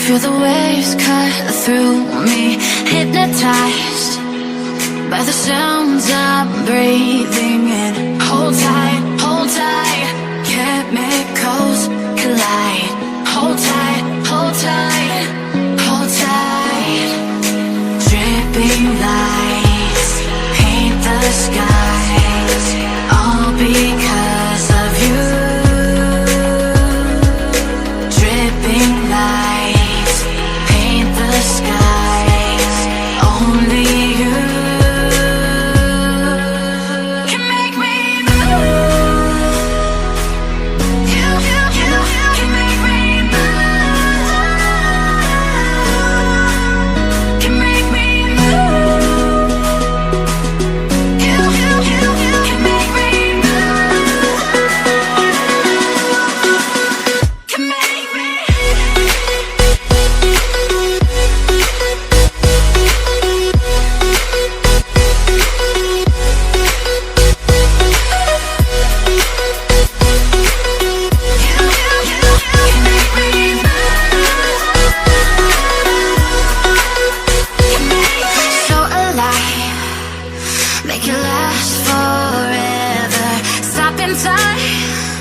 Feel the waves cut through me, hypnotized by the sounds I'm breathing in. Hold tight, chemicals collide. Hold tight, hold tight, hold tight. Dripping lights paint the skies, all because of you. Dripping lights paint the skies, only you can make me move. You can make me move. Can make me move. You can make me move. Can make me. So alive, make it last forever. Stop in time.